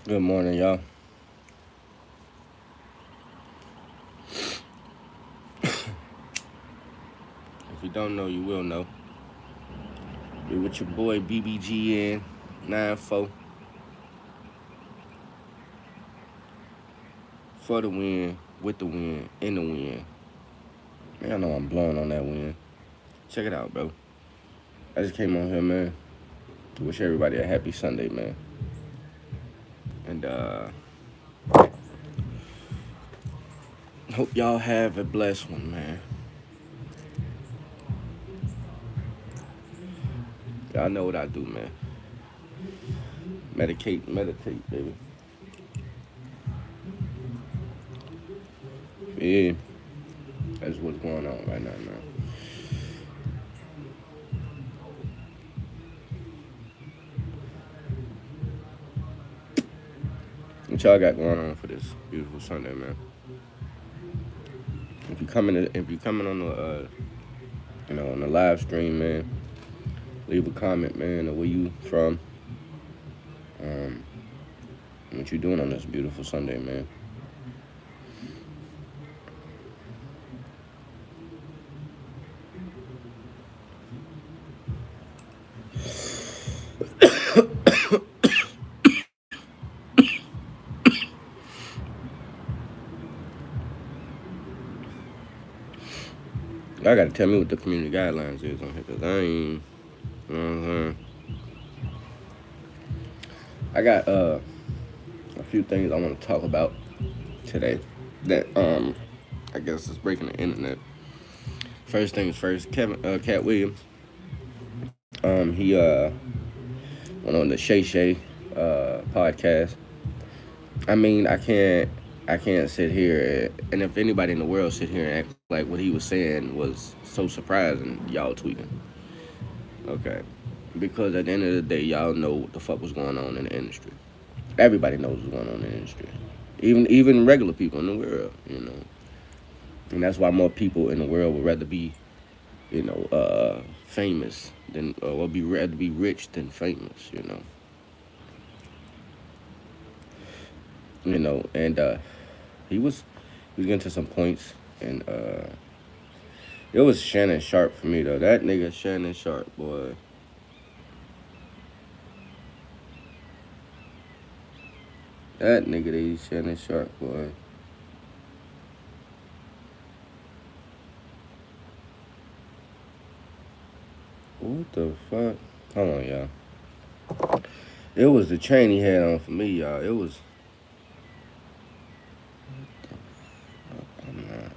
Good morning, y'all. If you don't know, you will know. You're with your boy BBGN 94 for the win, with the win, in the win. Man, I know I'm blowing on that win. Check it out, bro. I just came on here, man. To wish everybody a happy Sunday, man. And hope y'all have a blessed one, man. Y'all know what I do, man. Meditate, baby. Yeah, that's what's going on right now, man. What y'all got going on for this beautiful Sunday, man? If you coming on the on the live stream, man, leave a comment, man, of where you from, um, what you doing on this beautiful Sunday, man. I gotta tell me what the community guidelines is on here, cause I ain't, you know what I'm saying. I got a few things I want to talk about today that I guess is breaking the internet. First things first, Cat Williams, he went on the Shay Shay podcast. I mean, I can't sit here and if anybody in the world sit here and act like what he was saying was so surprising, y'all tweaking. Okay. Because at the end of the day, y'all know what the fuck was going on in the industry. Everybody knows what's going on in the industry. Even regular people in the world, you know. And that's why more people in the world would rather be, famous than or be rather be rich than famous, you know. And he was getting to some points and it was Shannon Sharp for me though. That nigga Shannon Sharp, boy. That nigga they Shannon Sharp, boy. What the fuck? Hold on, y'all. It was the chain he had on for me, y'all. It was. I'm not.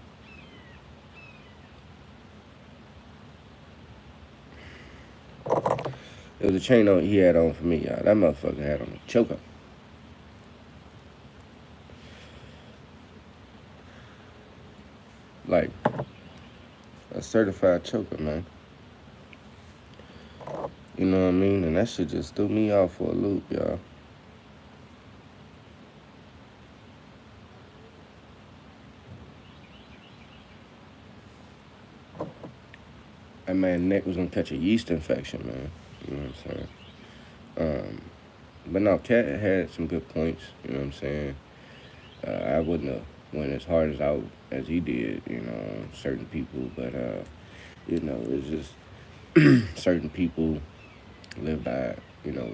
It was a chain on he had on for me, y'all. That motherfucker had on a choker. Like a certified choker, man. You know what I mean? And that shit just threw me off for a loop, y'all. That man neck was gonna catch a yeast infection, man. You know what I'm saying? But no, Cat had some good points. You know what I'm saying? I wouldn't have went as hard as he did. You know, on certain people, but it's just certain people live by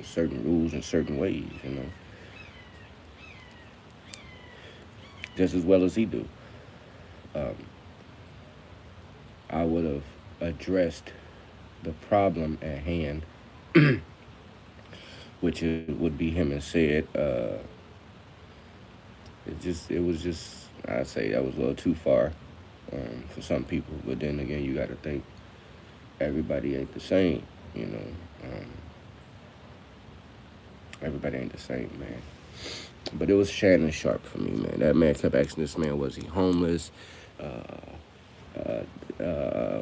certain rules and certain ways. Just as well as he do. Um, I would have addressed the problem at hand, which would be him and said. It was just I'd say that was a little too far for some people. But then again, you got to think everybody ain't the same. You know, um, everybody ain't the same, man. But it was Shannon Sharp for me, man. That man kept asking this man, was he homeless?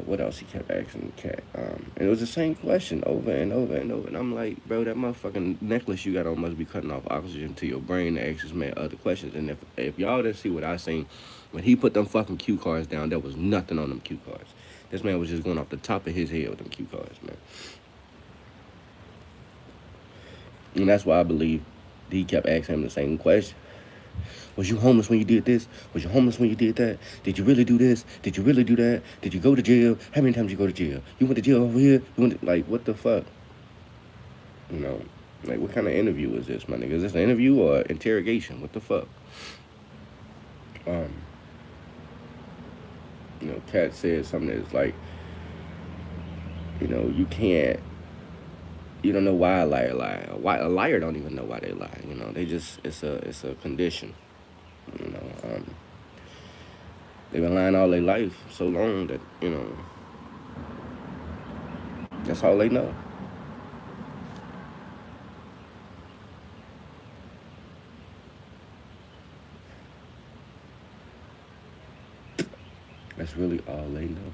What else he kept asking the cat? And it was the same question over and over and over. And I'm like, bro, that motherfucking necklace you got on must be cutting off oxygen to your brain to ask this man other questions. And if y'all didn't see what I seen, when he put them fucking cue cards down, there was nothing on them cue cards. This man was just going off the top of his head with them cue cards, man. And that's why I believe He kept asking him the same question. Was you homeless when you did this? Was you homeless when you did that? Did you really do this? Did you really do that? Did you go to jail? How many times you go to jail? You went to jail over here? You went to, like, what the fuck? You know, like, what kind of interview is this, my nigga? Is this an interview or interrogation? What the fuck? Um, Kat said something that's like, you can't, you don't know why a liar lie. Why a liar don't even know why they lie. They just it's a condition. You know, they've been lying all their life so long that that's all they know. That's really all they know.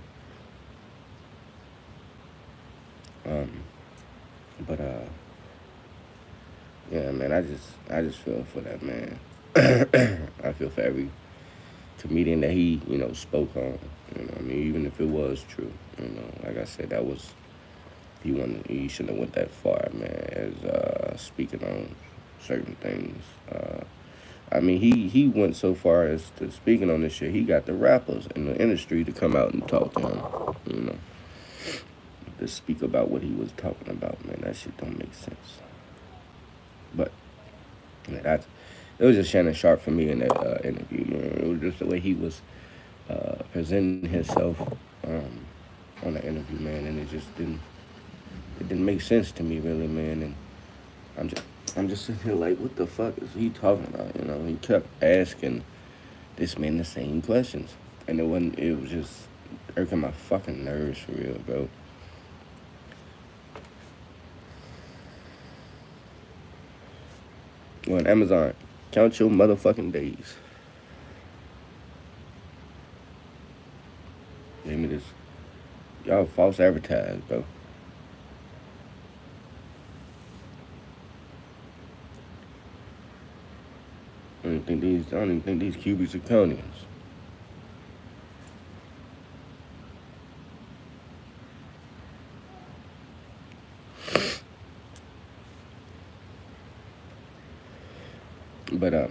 Um, but yeah, man, I just feel for that man. I feel for every comedian that he spoke on. I mean, even if it was true, like I said, that was he shouldn't have went that far, man. As speaking on certain things. I mean, he went so far as to speaking on this shit. He got the rappers in the industry to come out and talk to him. You know, to speak about what he was talking about, man. That shit don't make sense. But yeah, it was just Shannon Sharp for me in that interview. It was just the way he was presenting himself on the interview, man, and it didn't make sense to me really, man. And I'm just I'm just sitting here like, what the fuck is he talking about? He kept asking this man the same questions, and it was just irking my fucking nerves for real, bro. Well, on Amazon, count your motherfucking days. Gave me this. Y'all false advertise, bro. I don't even think these cubics are conians. But yeah,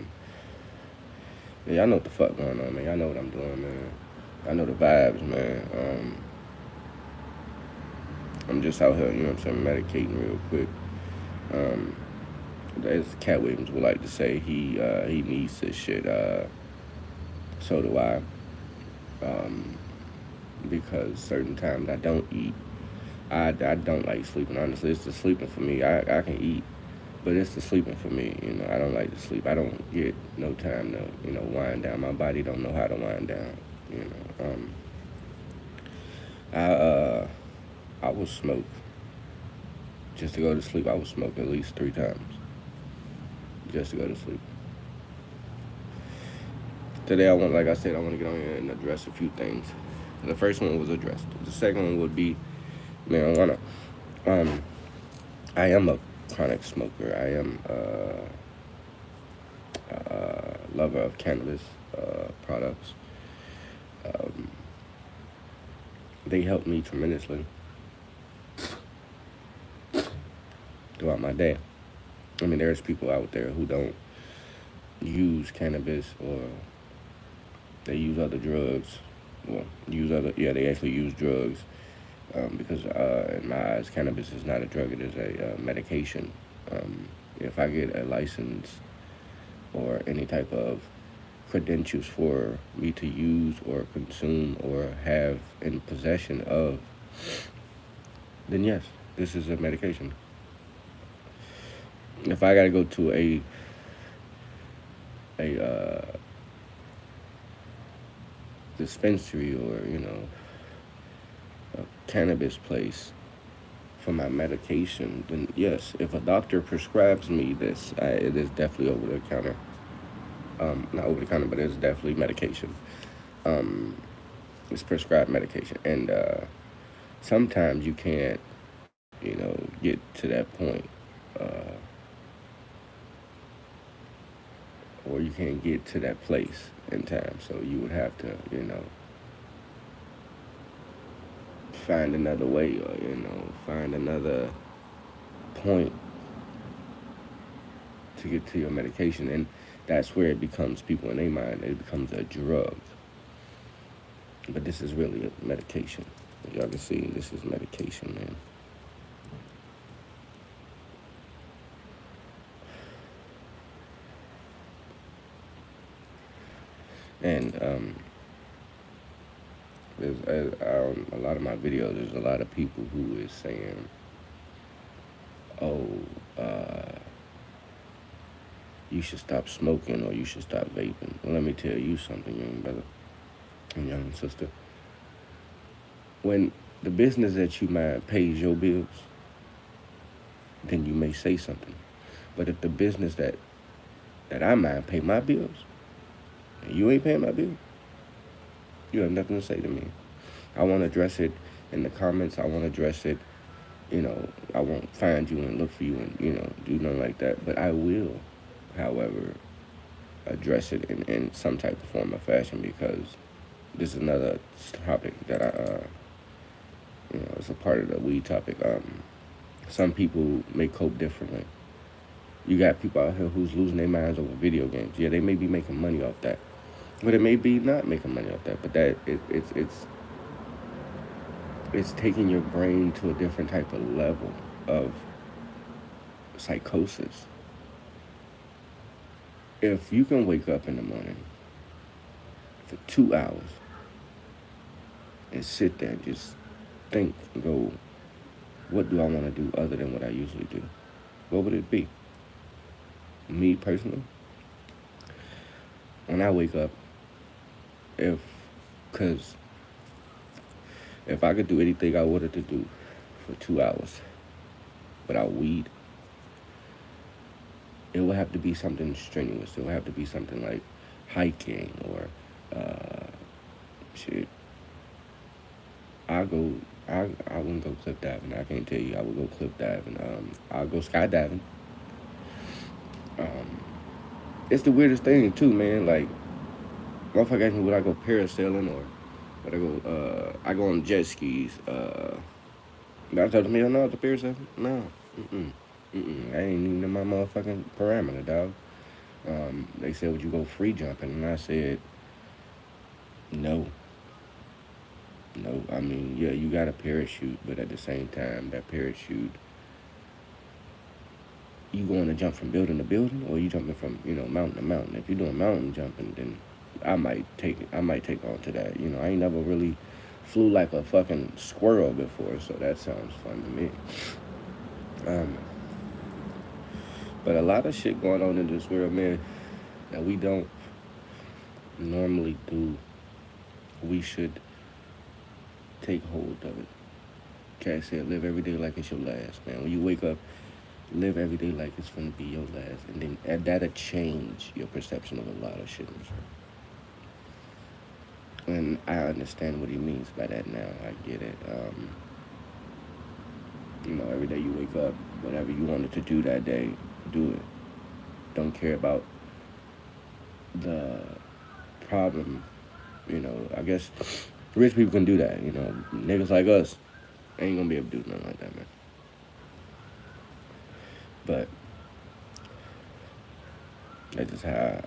y'all know what the fuck going on, man. Y'all know what I'm doing, man. I know the vibes, man. I'm just out here, what I'm saying, medicating real quick. Um, as Cat Williams would like to say, he needs this shit. So do I. Um, because certain times I don't eat. I don't like sleeping. Honestly, it's the sleeping for me. I can eat, but it's the sleeping for me. I don't like to sleep. I don't get no time to wind down. My body don't know how to wind down. You know. I I will smoke just to go to sleep. I will smoke at least 3 times just to go to sleep. Today like I said, I want to get on here and address a few things. The first one was addressed. The second one would be marijuana. Um, I am a chronic smoker. I am a lover of cannabis products. Um, they help me tremendously throughout my day. I mean, there's people out there who don't use cannabis or they use other drugs. Well, they actually use drugs because in my eyes, cannabis is not a drug; it is a medication. If I get a license or any type of credentials for me to use or consume or have in possession of, then yes, this is a medication. If I gotta go to a dispensary or a cannabis place for my medication, then yes, if a doctor prescribes me this, it is definitely over the counter. Not over the counter, but it's definitely medication. Um, it's prescribed medication, and sometimes you can't, get to that point, uh, or you can't get to that place in time. So you would have to, find another way, or find another point to get to your medication, and that's where it becomes people in their mind. It becomes a drug, but this is really a medication. Y'all can see this is medication, man. And there's a lot of my videos. There's a lot of people who is saying, "Oh, uh, you should stop smoking or you should stop vaping." Well, let me tell you something, young brother and young sister. When the business that you mind pays your bills, then you may say something. But if the business that I mind pay my bills, and you ain't paying my bill, you have nothing to say to me. I want to address it in the comments. I want to address it. I won't find you and look for you and do nothing like that. But I will, however, address it in some type of form or fashion, because this is another topic that it's a part of the weed topic. Some people may cope differently. You got people out here who's losing their minds over video games. Yeah, they may be making money off that, but it may be not making money off that. But it's taking your brain to a different type of level of psychosis. If you can wake up in the morning for 2 hours and sit there and just think and go, what do I want to do other than what I usually do? What would it be? Me personally, when I wake up, because if I could do anything I wanted to do for 2 hours without weed, it would have to be something strenuous. It would have to be something like hiking or shit. I wouldn't go cliff diving. I can't tell you. I would go cliff diving. I'll go skydiving. It's the weirdest thing too, man. Like, motherfucker ask me would I go parasailing or would I go on jet skis. I told him, hell no, the parasailing. No, I ain't even in my motherfucking parameter, dog. They said, would you go free jumping? And I said, no. No, I mean, yeah, you got a parachute, but at the same time, that parachute, you going to jump from building to building, or you jumping from mountain to mountain? If you're doing mountain jumping, then I might take on to that. I ain't never really flew like a fucking squirrel before, so that sounds fun to me. But a lot of shit going on in this world, man, that we don't normally do. We should take hold of it. Cat said, live every day like it's your last, man. When you wake up, live every day like it's gonna be your last, and then that'll change your perception of a lot of shit in this world. And I understand what he means by that now. I get it. Every day you wake up, whatever you wanted to do that day, do it. Don't care about the problem. I guess rich people can do that. Niggas like us ain't gonna be able to do nothing like that, man. But that's just how